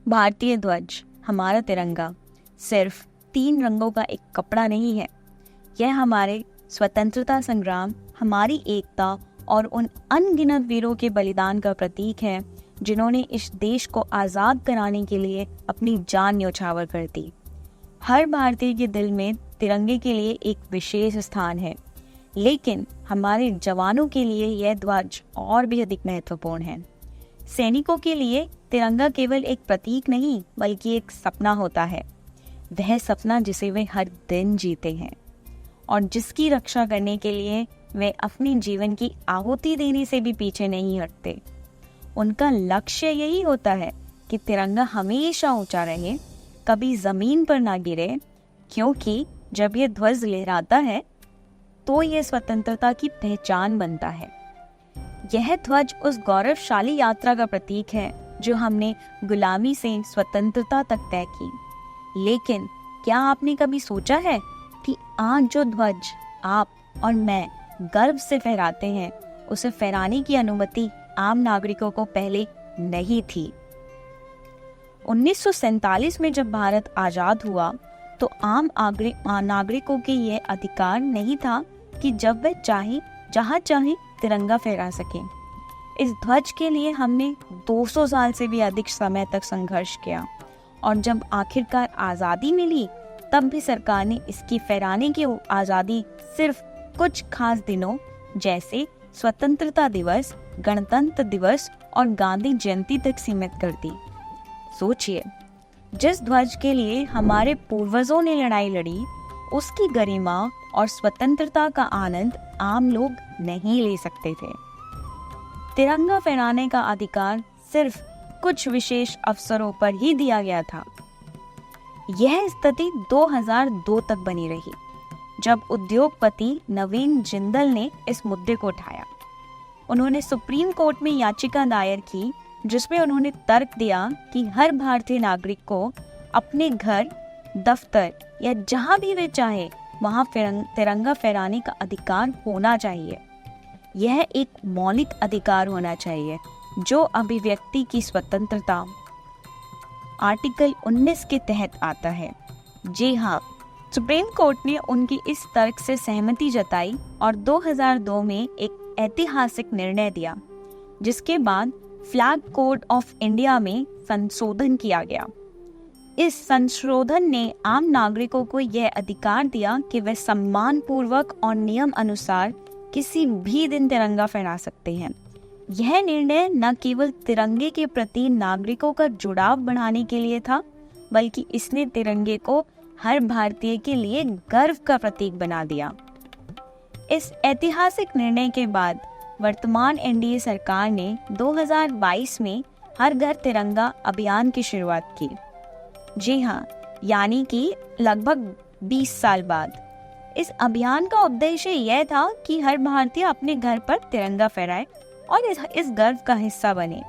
भारतीय ध्वज, हमारा तिरंगा, सिर्फ 3 रंगों का एक कपड़ा नहीं है। यह हमारे स्वतंत्रता संग्राम, हमारी एकता और उन अनगिनत वीरों के बलिदान का प्रतीक है जिन्होंने इस देश को आज़ाद कराने के लिए अपनी जान न्यौछावर कर दी। हर भारतीय के दिल में तिरंगे के लिए एक विशेष स्थान है, लेकिन हमारे जवानों के लिए यह ध्वज और भी अधिक महत्वपूर्ण है। सैनिकों के लिए तिरंगा केवल एक प्रतीक नहीं बल्कि एक सपना होता है। वह सपना जिसे वे हर दिन जीते हैं और जिसकी रक्षा करने के लिए वे अपने जीवन की आहुति देने से भी पीछे नहीं हटते। उनका लक्ष्य यही होता है कि तिरंगा हमेशा ऊंचा रहे, कभी जमीन पर ना गिरे, क्योंकि जब यह ध्वज लहराता है तो यह स्वतंत्रता की पहचान बनता है। यह ध्वज उस गौरवशाली यात्रा का प्रतीक है जो हमने गुलामी से स्वतंत्रता तक तय की। लेकिन क्या आपने कभी सोचा है कि आज जो ध्वज आप और मैं गर्व से फहराते हैं, उसे फहराने की अनुमति आम नागरिकों को पहले नहीं थी। 1947 में जब भारत आजाद हुआ तो आम नागरिकों के यह अधिकार नहीं था कि जब वे चाहे जहाँ चाहे तिरंगा फहरा सकें। इस ध्वज के लिए हमने 200 साल से भी अधिक समय तक संघर्ष किया और जब आखिरकार आज़ादी मिली तब भी सरकार ने इसकी फहराने की आज़ादी सिर्फ कुछ खास दिनों जैसे स्वतंत्रता दिवस, गणतंत्र दिवस और गांधी जयंती तक सीमित कर दी। सोचिए, जिस ध्वज के लिए हमारे पूर्वजों ने लड़ाई लड़ी, उसकी गरिमा और स्वतंत्रता का आनंद आम लोग नहीं ले सकते थे। तिरंगा फहराने का अधिकार सिर्फ कुछ विशेष अवसरों पर ही दिया गया था। यह स्थिति 2002 तक बनी रही, जब उद्योगपति नवीन जिंदल ने इस मुद्दे को उठाया। उन्होंने सुप्रीम कोर्ट में याचिका दायर की जिसमें उन्होंने तर्क दिया कि हर भारतीय नागरिक को अपने घर, दफ्तर या जहां भी वे चाहे वहां तिरंगा फहराने का अधिकार होना चाहिए। यह एक मौलिक अधिकार होना चाहिए जो अभिव्यक्ति की स्वतंत्रता आर्टिकल 19 के तहत आता है। जी हाँ, सुप्रीम कोर्ट ने उनकी इस तर्क से सहमति जताई और 2002 में एक ऐतिहासिक निर्णय दिया, जिसके बाद फ्लैग कोड ऑफ इंडिया में संशोधन किया गया। इस संशोधन ने आम नागरिकों को यह अधिकार दिया कि वे सम्मान पूर्वक और नियम अनुसार किसी भी दिन तिरंगा फहरा सकते हैं। यह निर्णय न केवल तिरंगे के प्रति नागरिकों का जुड़ाव बढ़ाने के लिए था, बल्कि इसने तिरंगे को हर भारतीय के लिए गर्व का प्रतीक बना दिया। इस ऐतिहासिक निर्णय के बाद वर्तमान एनडीए सरकार ने 2022 में हर घर तिरंगा अभियान की शुरुआत की। जी हाँ, यानी कि लगभग 20 साल बाद। इस अभियान का उद्देश्य यह था कि हर भारतीय अपने घर पर तिरंगा फहराए और इस गर्व का हिस्सा बने।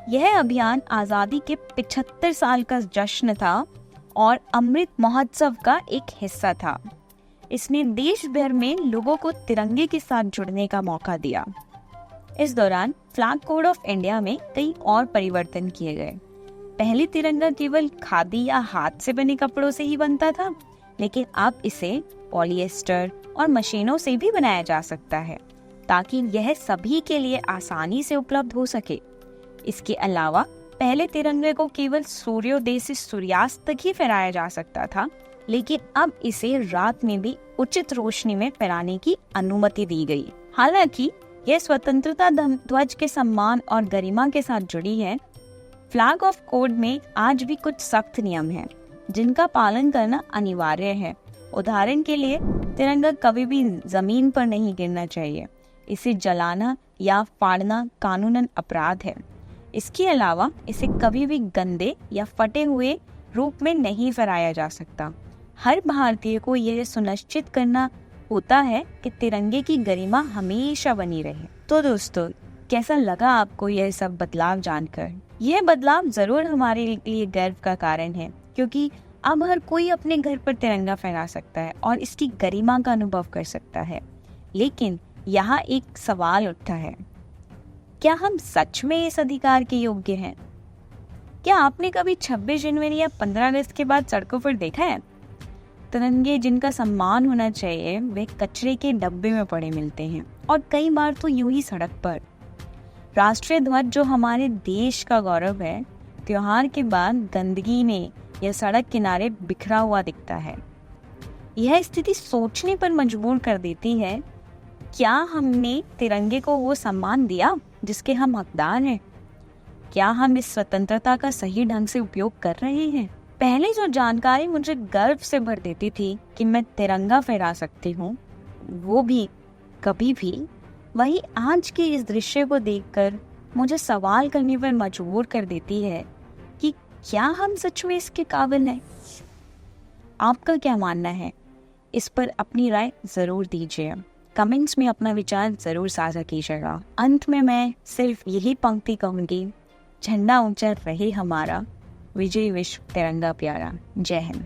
यह अभियान आज़ादी के 75 साल का जश्न था और अमृत महोत्सव का एक हिस्सा था। इसने देश भर में लोगों को तिरंगे के साथ जुड़ने का मौका दिया। इस दौरान फ्लैग कोड ऑफ इंडिया में कई और परिवर्तन किए गए। पहले तिरंगा केवल खादी या हाथ से बने कपड़ों से ही बनता था, लेकिन अब इसे पॉलिएस्टर और मशीनों से भी बनाया जा सकता है ताकि यह सभी के लिए आसानी से उपलब्ध हो सके। इसके अलावा पहले तिरंगे को केवल सूर्योदय से सूर्यास्त तक ही फहराया जा सकता था, लेकिन अब इसे रात में भी उचित रोशनी में फहराने की अनुमति दी गई। हालांकि यह स्वतंत्रता ध्वज के सम्मान और गरिमा के साथ जुड़ी है। फ्लैग ऑफ कोड में आज भी कुछ सख्त नियम हैं जिनका पालन करना अनिवार्य है। उदाहरण के लिए, तिरंगा कभी भी जमीन पर नहीं गिरना चाहिए। इसे जलाना या फाड़ना कानूनन अपराध है। इसके अलावा इसे कभी भी गंदे या फटे हुए रूप में नहीं फहराया जा सकता। हर भारतीय को यह सुनिश्चित करना होता है कि तिरंगे की गरिमा हमेशा बनी रहे। तो दोस्तों, कैसा लगा आपको यह सब बदलाव जानकर? यह बदलाव जरूर हमारे लिए गर्व का कारण है, क्योंकि अब हर कोई अपने घर पर तिरंगा फहरा सकता है और इसकी गरिमा का अनुभव कर सकता है। लेकिन यहाँ एक सवाल उठता है, क्या हम सच में इस अधिकार के योग्य हैं? क्या आपने कभी 26 जनवरी या 15 अगस्त के बाद सड़कों पर देखा है? तिरंगे जिनका सम्मान होना चाहिए वे कचरे के डब्बे में पड़े मिलते हैं, और कई बार तो यूं ही सड़क पर। राष्ट्रीय ध्वज जो हमारे देश का गौरव है, त्योहार के बाद गंदगी में या सड़क किनारे बिखरा हुआ दिखता है। यह स्थिति सोचने पर मजबूर कर देती है, क्या हमने तिरंगे को वो सम्मान दिया जिसके हम हकदार हैं? क्या हम इस स्वतंत्रता का सही ढंग से उपयोग कर रहे हैं? पहले जो जानकारी मुझे गर्व से भर देती थी कि मैं तिरंगा फहरा सकती हूँ, वो भी कभी भी, वही आज के इस दृश्य को देखकर मुझे सवाल करने पर मजबूर कर देती है कि क्या हम सच में इसके काबिल हैं? आपका क्या मानना है? इस पर अपनी राय जरूर दीजिए। कमेंट्स में अपना विचार जरूर साझा कीजिएगा। अंत में मैं सिर्फ यही पंक्ति कहूँगी, झंडा ऊंचा रहे हमारा, विजय विश्व तिरंगा प्यारा। जय हिंद।